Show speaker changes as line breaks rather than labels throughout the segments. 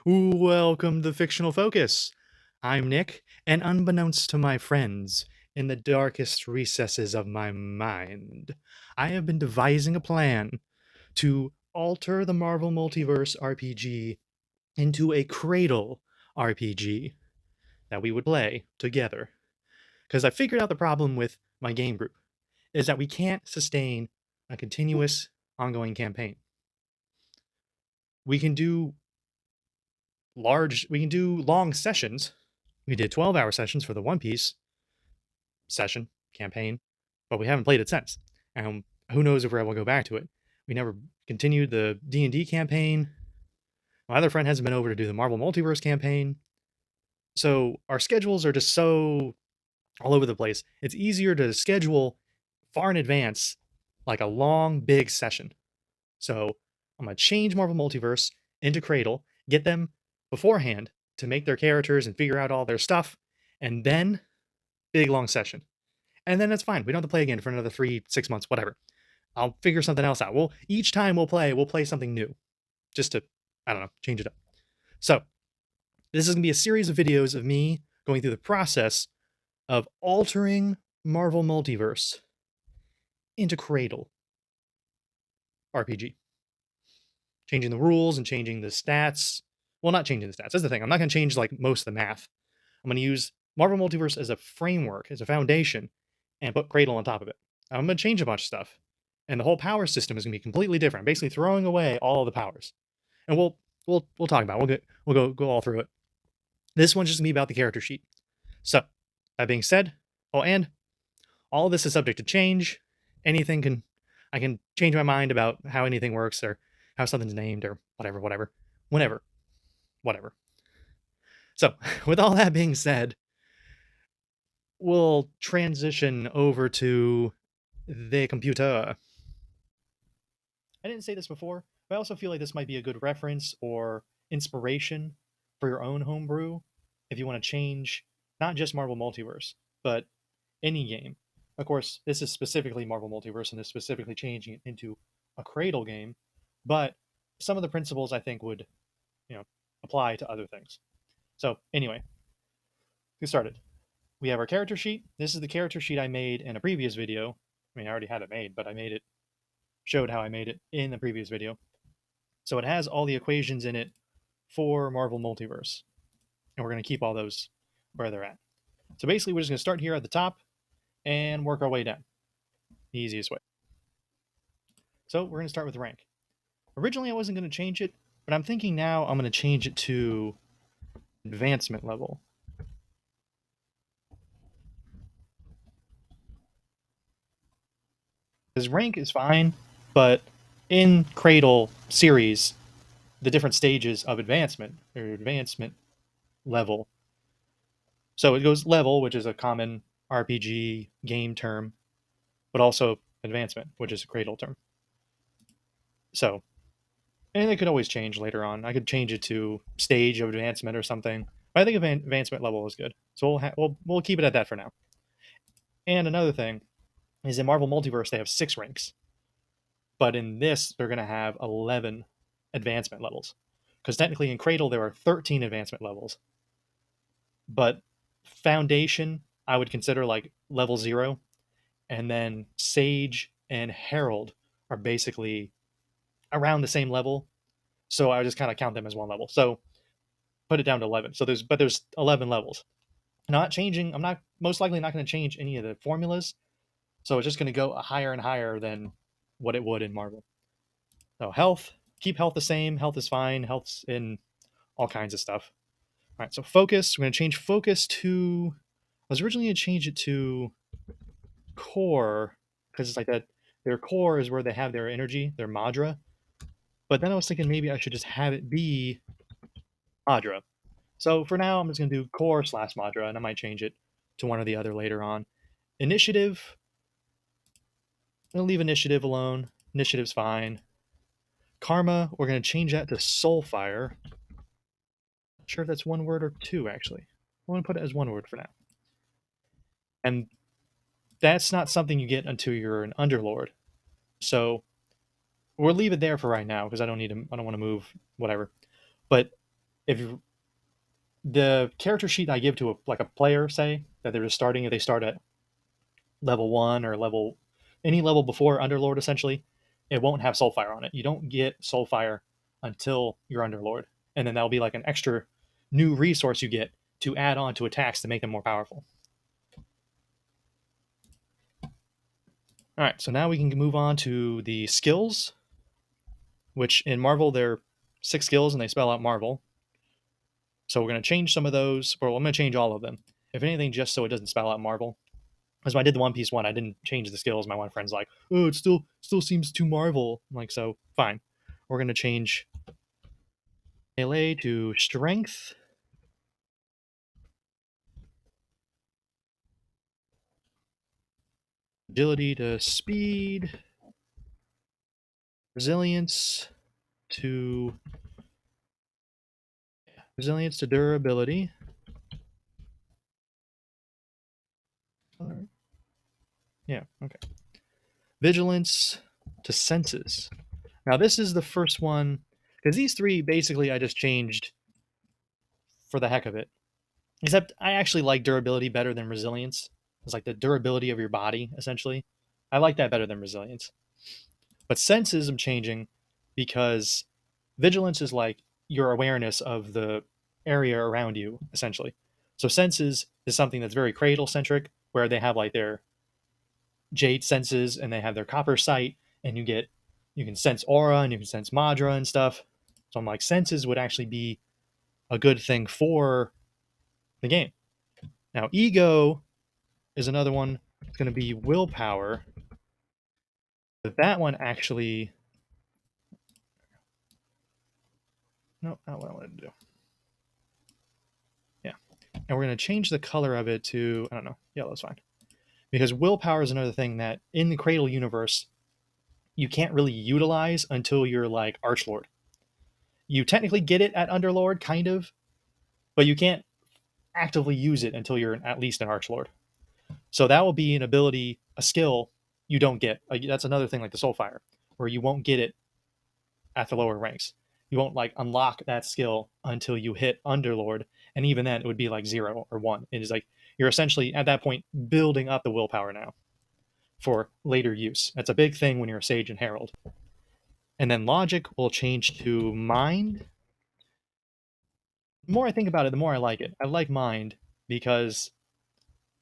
Welcome to Fictional Focus. I'm Nick, and unbeknownst to my friends, in the darkest recesses of my mind, I have been devising a plan to alter the Marvel Multiverse RPG into a Cradle RPG that we would play together. Because I figured out the problem with my game group is that we can't sustain a continuous, ongoing campaign. We can do long sessions. We did 12-hour sessions for the One Piece session campaign, but we haven't played it since. And who knows if we're able to go back to it. We never continued the D&D campaign. My other friend hasn't been over to do the Marvel Multiverse campaign. So our schedules are just so all over the place. It's easier to schedule far in advance, like a long, big session. So I'm going to change Marvel Multiverse into Cradle, get them beforehand to make their characters and figure out all their stuff, and then big, long session. And then that's fine. We don't have to play again for another 3, 6 months, whatever. I'll figure something else out. Each time we'll play something new just to, I don't know, change it up. So this is going to be a series of videos of me going through the process of altering Marvel Multiverse into Cradle RPG. Changing the rules and changing the stats. Well, not changing the stats. That's the thing. I'm not going to change like most of the math. I'm going to use Marvel Multiverse as a framework, as a foundation, and put Cradle on top of it. I'm going to change a bunch of stuff, and the whole power system is going to be completely different. Basically, throwing away all the powers, and we'll talk about it. We'll go all through it. This one's just going to be about the character sheet. So that being said, and all of this is subject to change. I can change my mind about how anything works or how something's named or whatever, whenever, whatever. So with all that being said, we'll transition over to the computer. I didn't say this before, but I also feel like this might be a good reference or inspiration for your own homebrew if you want to change not just Marvel Multiverse, but any game. Of course, this is specifically Marvel Multiverse and is specifically changing it into a Cradle game, but some of the principles I think would, apply to other things. So anyway, get started. We have our character sheet. This is the character sheet I made in a previous video. I mean, I already had it made, but showed how I made it in the previous video. So it has all the equations in it for Marvel Multiverse. And we're going to keep all those where they're at. So basically, we're just going to start here at the top and work our way down. The easiest way. So we're going to start with rank. Originally, I wasn't going to change it, but I'm thinking now I'm going to change it to advancement level. Because rank is fine, but in Cradle series, the different stages of advancement or advancement level. So it goes level, which is a common RPG game term, but also advancement, which is a Cradle term. So, and it could always change later on. I could change it to stage of advancement or something. But I think advancement level is good, so we'll keep it at that for now. And another thing is in Marvel Multiverse they have 6 ranks, but in this they're going to have 11 advancement levels, because technically in Cradle there are 13 advancement levels, but Foundation I would consider like level 0, and then Sage and Herald are basically around the same level, so I would just kind of count them as one level. So put it down to 11. So there's 11 levels. Not changing. I'm not most likely not going to change any of the formulas, so it's just going to go higher and higher than what it would in Marvel. So health, keep health the same. Health is fine. Health's in all kinds of stuff. All right, so focus. We're going to change focus to. I was originally going to change it to core, because it's like that. Their core is where they have their energy, their Madra. But then I was thinking maybe I should just have it be Madra. So for now, I'm just going to do core / Madra, and I might change it to one or the other later on. Initiative. I'm going to leave initiative alone. Initiative's fine. Karma, we're going to change that to Soulfire. Not sure if that's one word or 2, actually. I'm going to put it as one word for now. And that's not something you get until you're an Underlord. So we'll leave it there for right now, because I don't want to move, whatever. But if the character sheet I give to a player, say that they're just starting, if they start at level one or level any level before Underlord, essentially, it won't have Soulfire on it. You don't get Soulfire until you're Underlord, and then that'll be like an extra new resource you get to add on to attacks to make them more powerful. All right, so now we can move on to the skills, which in Marvel they're 6 skills and they spell out Marvel. So we're going to change some of those, or I'm going to change all of them. If anything, just so it doesn't spell out Marvel. Because when I did the One Piece one, I didn't change the skills. My one friend's like, "Oh, it still seems too Marvel." I'm like, so fine. We're going to change melee to strength, agility to speed, resilience to durability. Yeah, okay. Vigilance to senses. Now this is the first one because these three basically I just changed for the heck of it. Except I actually like durability better than resilience. It's like the durability of your body, essentially. I like that better than resilience. But senses I'm changing because vigilance is like your awareness of the area around you, essentially. So senses is something that's very cradle centric, where they have like their jade senses and they have their copper sight, and you can sense aura and you can sense Madra and stuff. So I'm like, senses would actually be a good thing for the game. Now, ego is another one. It's going to be willpower. But that one actually, no, not what I wanted to do. Yeah. And we're going to change the color of it to, I don't know, yellow's fine. Because willpower is another thing that in the Cradle universe, you can't really utilize until you're like Archlord. You technically get it at Underlord, kind of, but you can't actively use it until you're at least an Archlord. So that will be an ability, a skill you don't get. That's another thing like the Soulfire, where you won't get it at the lower ranks. You won't like unlock that skill until you hit Underlord, and even then it would be like 0 or 1. It is like you're essentially at that point building up the willpower now for later use. That's a big thing when you're a Sage and Herald. And then logic will change to mind. The more I think about it, the more I like it. I like mind because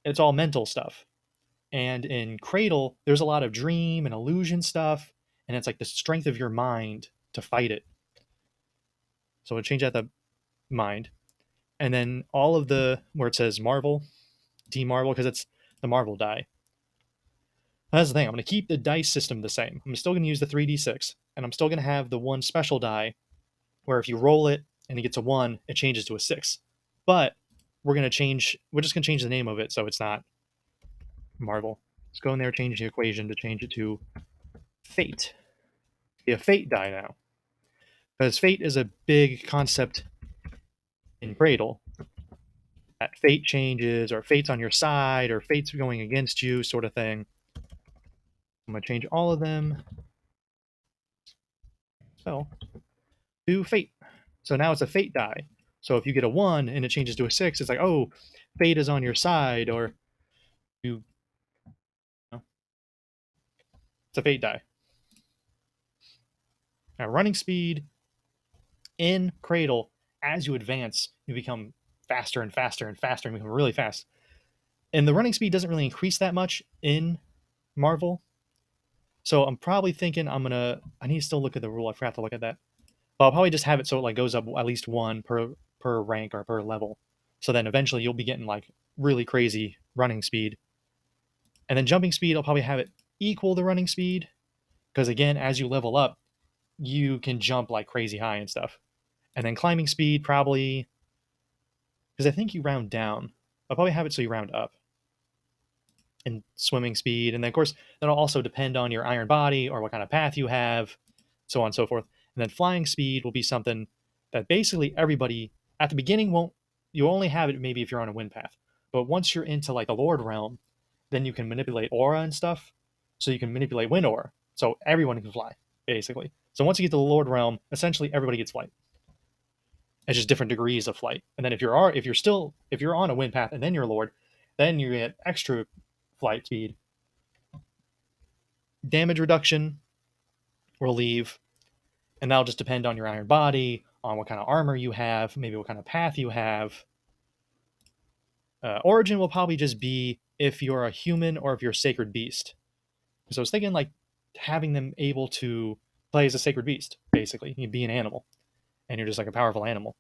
it's all mental stuff. And in Cradle, there's a lot of dream and illusion stuff, and it's like the strength of your mind to fight it. So we'll change that to mind. And then all of the where it says Marvel, D Marvel, because it's the Marvel die. That's the thing. I'm going to keep the dice system the same. I'm still going to use the 3d6, and I'm still going to have the one special die where if you roll it and it gets a 1, it changes to a 6. But we're just going to change the name of it so it's not Marvel. Let's go in there, change the equation to change it to Fate. Be a Fate die now. Because Fate is a big concept in Cradle. That fate changes, or fate's on your side, or fate's going against you, sort of thing. I'm going to change all of them. So, to fate. So now it's a fate die. So if you get a 1 and it changes to a 6, it's like, oh, fate is on your side, or you know, it's a fate die. Now, running speed in Cradle, as you advance, you become faster and faster and faster and become really fast. And the running speed doesn't really increase that much in Marvel. So I'm probably thinking I need to still look at the rule. I forgot to look at that. But I'll probably just have it so it like goes up at least 1 per rank or per level. So then eventually you'll be getting like really crazy running speed. And then jumping speed, I'll probably have it equal the running speed. Because again, as you level up, you can jump like crazy high and stuff. And then climbing speed, probably, because I think you round down. I'll probably have it so you round up. And swimming speed. And then, of course, that'll also depend on your iron body or what kind of path you have, so on and so forth. And then flying speed will be something that basically everybody at the beginning won't, you only have it maybe if you're on a wind path. But once you're into like the Lord realm, then you can manipulate aura and stuff. So you can manipulate wind aura. So everyone can fly, basically. So once you get to the Lord realm, essentially everybody gets flight. It's just different degrees of flight. And then if you're on a wind path and then you're Lord, then you get extra flight speed. Damage reduction will leave, and that'll just depend on your iron body, on what kind of armor you have, maybe what kind of path you have. Origin will probably just be if you're a human or if you're a sacred beast. So I was thinking like having them able to play as a sacred beast, basically. You'd be an animal, and you're just like a powerful animal.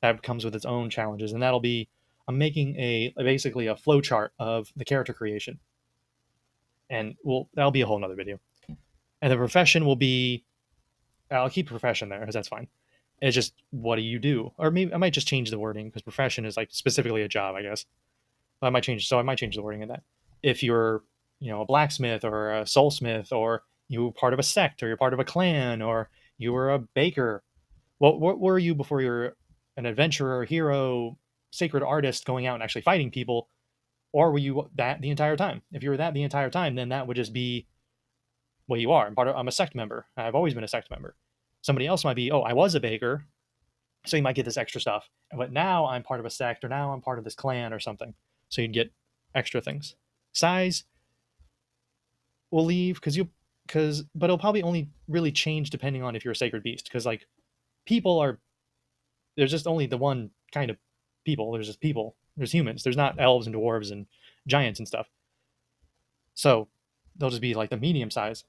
That comes with its own challenges, and that'll be I'm making basically a flow chart of the character creation, and that'll be a whole nother video. And the profession will be I'll keep profession there because that's fine. It's just what do you do, or maybe I might just change the wording because profession is like specifically a job, I guess. I might change the wording of that. If you're a blacksmith or a soulsmith, or you're part of a sect, or you're part of a clan, or you were a baker. What were you before you were an adventurer, hero, sacred artist going out and actually fighting people? Or were you that the entire time? If you were that the entire time, then that would just be what you are. I'm a sect member. I've always been a sect member. Somebody else might be, oh, I was a baker, so you might get this extra stuff. But now I'm part of a sect, or now I'm part of this clan or something. So you'd get extra things. Size will leave but it'll probably only really change depending on if you're a sacred beast. Because like people are there's just only the one kind of people. There's just people. There's humans. There's not elves and dwarves and giants and stuff. So they'll just be like the medium size.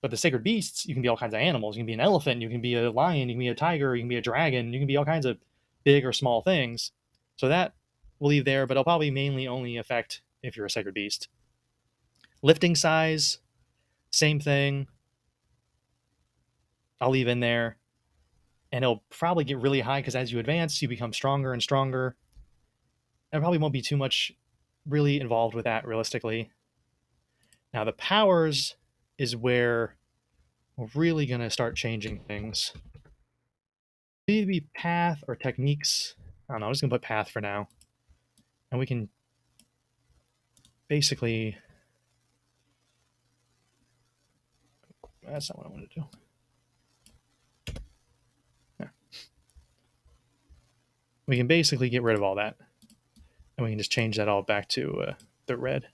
But the sacred beasts, you can be all kinds of animals. You can be an elephant, you can be a lion, you can be a tiger, you can be a dragon, you can be all kinds of big or small things. So that will leave there, but it'll probably mainly only affect if you're a sacred beast. Lifting size, same thing. I'll leave in there. And it'll probably get really high because as you advance, you become stronger and stronger. And it probably won't be too much really involved with that realistically. Now, the powers is where we're really going to start changing things. It'd be path or techniques. I don't know. I'm just going to put path for now. And we can basically. That's not what I want to do. Yeah. We can basically get rid of all that. And we can just change that all back to the red.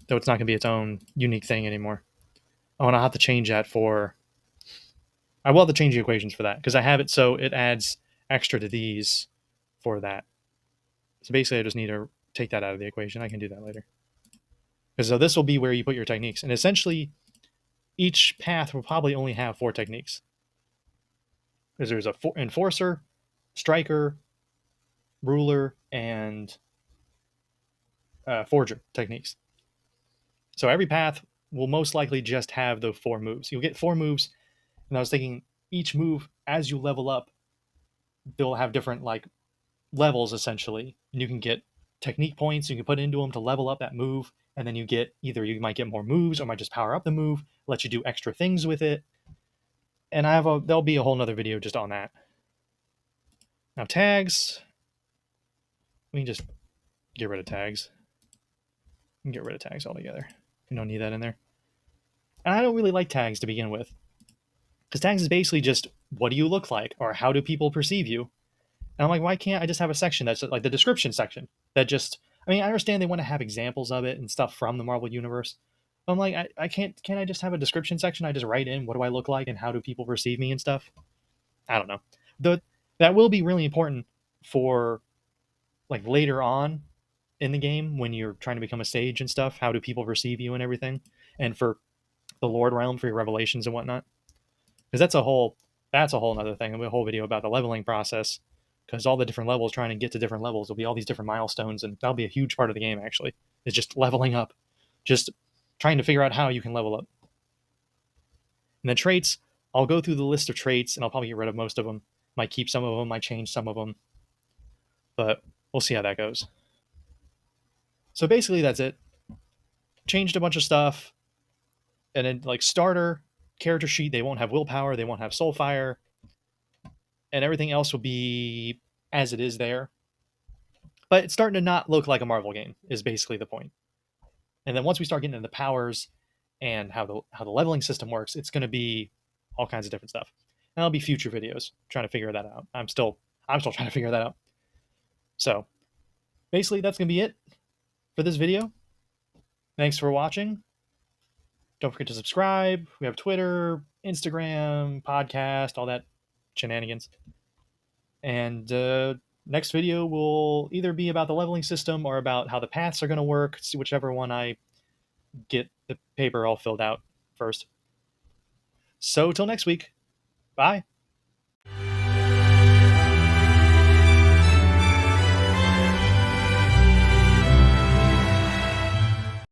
Though it's not going to be its own unique thing anymore. I want to have to change that for. I will have to change the equations for that because I have it so it adds extra to these for that. So basically, I just need to take that out of the equation. I can do that later. Because so this will be where you put your techniques. And essentially, each path will probably only have 4 techniques. Because there's a enforcer, striker, ruler, and forger techniques. So every path will most likely just have the 4 moves. You'll get 4 moves, and I was thinking each move as you level up, they'll have different like levels essentially, and you can get technique points you can put into them to level up that move, and then you might get more moves or might just power up the move, let you do extra things with it. And there'll be a whole nother video just on that. Now tags, we can just get rid of tags. We can get rid of tags altogether. We don't need that in there. And I don't really like tags to begin with, because tags is basically just what do you look like or how do people perceive you. And I'm like, why can't I just have a section that's like the description section that just, I mean, I understand they want to have examples of it and stuff from the Marvel Universe. But I'm like, I can't I just have a description section? I just write in what do I look like and how do people perceive me and stuff? I don't know. That will be really important for like later on in the game when you're trying to become a sage and stuff. How do people perceive you and everything? And for the Lord realm for your revelations and whatnot. Because that's a whole other thing. There'll be a whole video about the leveling process, because all the different levels trying to get to different levels will be all these different milestones, and that'll be a huge part of the game actually. It's just leveling up, just trying to figure out how you can level up. And then traits, I'll go through the list of traits and I'll probably get rid of most of them. Might keep some of them, might change some of them, but we'll see how that goes. So basically that's it. Changed a bunch of stuff. And then like starter character sheet, they won't have willpower, they won't have soulfire, and everything else will be as it is there. But it's starting to not look like a Marvel game is basically the point. And then once we start getting into the powers and how the leveling system works, it's going to be all kinds of different stuff. That'll be future videos trying to figure that out. I'm still trying to figure that out. So basically, that's gonna be it for this video. Thanks for watching. Don't forget to subscribe. We have Twitter, Instagram, podcast, all that shenanigans. And next video will either be about the leveling system or about how the paths are going to work. See whichever one I get the paper all filled out first. So till next week. Bye.